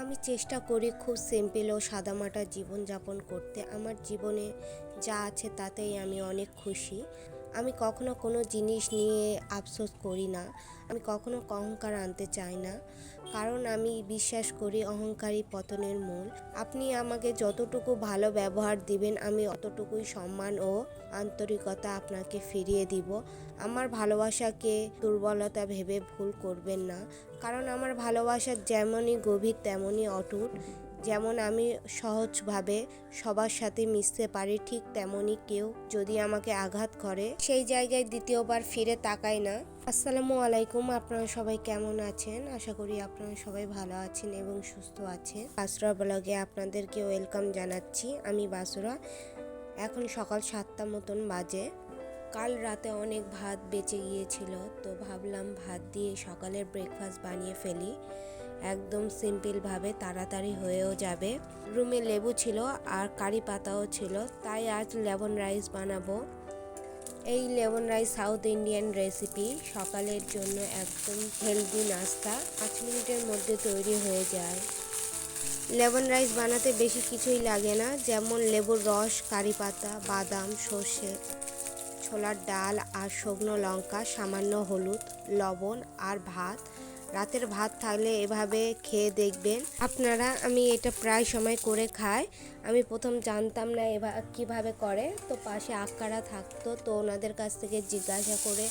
আমি চেষ্টা করি খুব সিম্পল ও সাদামাটা জীবনযাপন করতে। আমার জীবনে যা আছে তাতেই আমি অনেক খুশি। আমি কখনো কোনো জিনিস নিয়ে আফসোস করি না। আমি কখনো অহংকার আনতে চাই না, কারণ আমি বিশ্বাস করি অহংকারই পতনের মূল। আপনি আমাকে যতটুকু ভালো ব্যবহার দিবেন, আমি অতটুকুই সম্মান ও আন্তরিকতা আপনাকে ফিরিয়ে দিব। আমার ভালোবাসাকে দুর্বলতা ভেবে ভুল করবেন না, কারণ আমার ভালোবাসা যেমনই গভীর তেমনই অটুট। যেমন আমি সহজভাবে সবার সাথে মিশতে পারি, ঠিক তেমনই কেউ যদি আমাকে আঘাত করে সেই জায়গায় দ্বিতীয়বার ফিরে তাকাই না। আসসালামু আলাইকুম, আপনারা সবাই কেমন আছেন? আশা করি আপনারা সবাই ভালো আছেন এবং সুস্থ আছেন। বাসুরা ব্লগে আপনাদেরকে ওয়েলকাম জানাচ্ছি। আমি বাসুরা। এখন সকাল 7টা মতন বাজে। কাল রাতে অনেক ভাত বেঁচে গিয়েছিল, তো ভাবলাম ভাত দিয়ে সকালের ব্রেকফাস্ট বানিয়ে ফেলি। একদম সিম্পলভাবে তাড়াতাড়ি হয়েও যাবে। রুমে লেবু ছিল আর কারি পাতাও ছিল, তাই আজ লেমন রাইস বানাবো। এই lemon rice south Indian recipe, সকালের জন্য একদম হেলদি নাস্তা। 5 মিনিটের মধ্যে তৈরি হয়ে যায়। লেমন রাইস বানাতে বেশি কিছুই লাগে না, যেমন লেবুর রস, কারি পাতা, বাদাম, সর্ষে, ছোলার ডাল আর শুকনো লঙ্কা, সামান্য হলুদ, লবণ আর ভাত। রাতের ভাত থাকলে এভাবে খেয়ে দেখবেন আপনারা। আমি এটা প্রায় সময় করে খাই। আমি প্রথম জানতাম না কিভাবে করে, তো পাশে আক্কারা থাকতো, তো ওনাদের কাছ থেকে জিজ্ঞাসা করে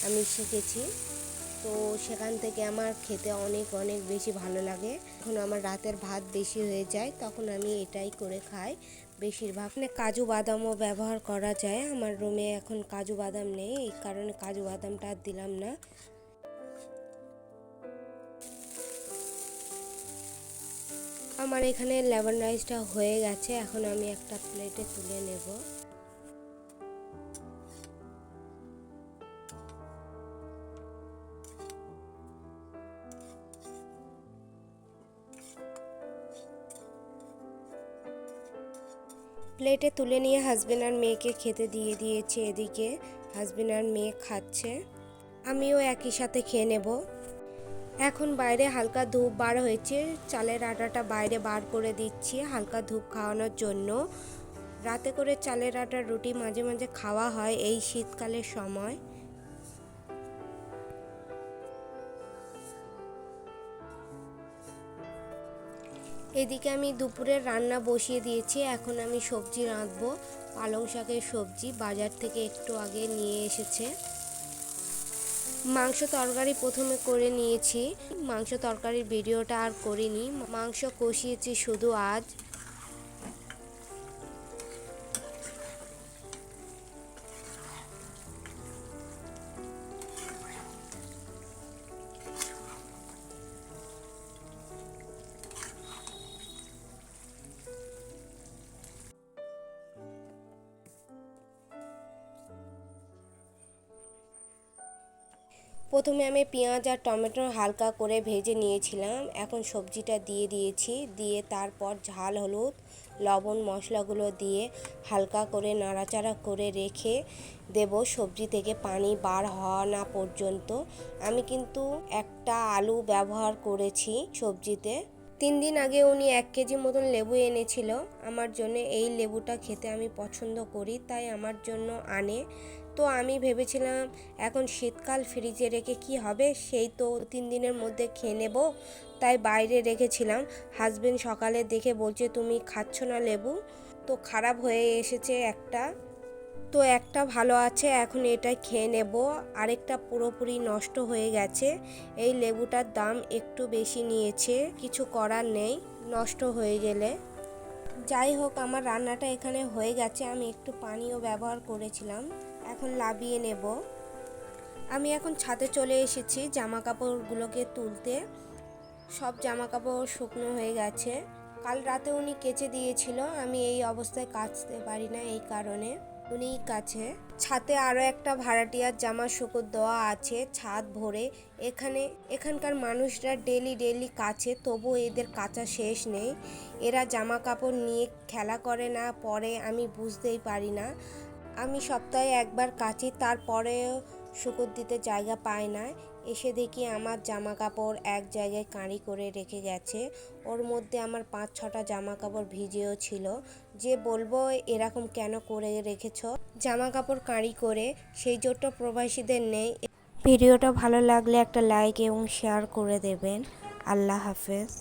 আমি শিখেছি। তো সেখান থেকে আমার খেতে অনেক অনেক বেশি ভালো লাগে। এখন আমার রাতের ভাত বেশি হয়ে যায়, তখন আমি এটাই করে খাই বেশিরভাগ। কাজু বাদামও ব্যবহার করা যায়। আমার রুমে এখন কাজু বাদাম নেই, এই কারণে কাজু বাদামটা আর দিলাম না। আমার এখানে লেমন রাইসটা হয়ে গেছে, এখন আমি একটা প্লেটে তুলে নেব। প্লেটে তুলে নিয়ে হাজবেন্ড আর মেয়েকে খেতে দিয়ে দিয়েছি। এদিকে হাজবেন্ড আর মেয়ে খাচ্ছে, আমিও একই সাথে খেয়ে নেব। এখন বাইরে হালকা ধূপ বার হয়েছে, চালের আটাটা বাইরে বার করে দিচ্ছি হালকা ধূপ খাওয়ানোর জন্য। রাতে করে চালের আটার রুটি মাঝে মাঝে খাওয়া হয় এই শীতকালের সময়। এদিকে আমি দুপুরের রান্না বসিয়ে দিয়েছি। এখন আমি সবজি রাঁধবো। পালং শাকের সবজি বাজার থেকে একটু আগে নিয়ে এসেছে। মাংস তরকারি প্রথমে করে নিয়েছি। মাংস তরকারির ভিডিওটা আর করিনি, মাংস কষিয়েছি শুধু আজ। প্রথমে আমি পেঁয়াজ আর টমেটো হালকা করে ভেজে নিয়েছিলাম। এখন সবজিটা দিয়ে দিয়েছি, দিয়ে তারপর ঝাল, হলুদ, লবণ, মশলাগুলো দিয়ে হালকা করে নাড়াচাড়া করে রেখে দেব সবজি থেকে পানি বার হওয়া না পর্যন্ত। আমি কিন্তু একটা আলু ব্যবহার করেছি সবজিতে। 3 দিন আগে উনি 1 কেজি মতন লেবু এনেছিল আমার জন্য। এই লেবুটা খেতে আমি পছন্দ করি, তাই আমার জন্য আনে। তো আমি ভেবেছিলাম এখন শীতকাল ফ্রিজে রেখে কি হবে, সেই তো 3 দিনের মধ্যে খেয়ে নেব, তাই বাইরে রেখেছিলাম। হাজবেন্ড সকালে দেখে বলছে তুমি খাচ্ছ না লেবু, তো খারাপ হয়ে এসেছে একটা। তো একটা ভালো আছে, এখন এটা খেয়ে নেব। আরেকটা পুরোপুরি নষ্ট হয়ে গেছে। এই লেবুটার দাম একটু বেশি নিয়েছে, কিছু করার নেই নষ্ট হয়ে গেলে। যাই হোক, আমার রান্নাটা এখানে হয়ে গেছে। আমি একটু পানিও ব্যবহার করেছিলাম। এখন লাবিয়ে নেব। আমি এখন ছাদে চলে এসেছি জামা কাপড়গুলোকে তুলতে। সব জামা কাপড় শুকনো হয়ে গেছে। কাল রাতে উনি কেচে দিয়েছিল, আমি এই অবস্থায় কাচতে পারি না, এই কারণে উনিই কাছে। ছাদে আরও একটা ভাড়াটিয়ার জামা শুকোতে দেওয়া আছে ছাদ ভরে। এখানকার মানুষরা ডেলি কাচে, তবু এদের কাচা শেষ নেই। এরা জামা কাপড় নিয়ে খেলা করে না পরে, আমি বুঝতেই পারি না। আমি সপ্তাহে একবার কাচি, তারপরেও শুকর দিতে জায়গা পায় না। এসে দেখি আমার জামা কাপড় এক জায়গায় কাঁড়ি করে রেখে গেছে। ওর মধ্যে আমার 5-6টা জামা কাপড় ভিজেও ছিল। যে বলবো এরকম কেন করে রেখেছ, জামা কাপড় কাঁড়ি করে, সেই জোরটা প্রবাসীদের নেই। ভিডিওটা ভালো লাগলে একটা লাইক এবং শেয়ার করে দেবেন। আল্লাহ হাফেজ।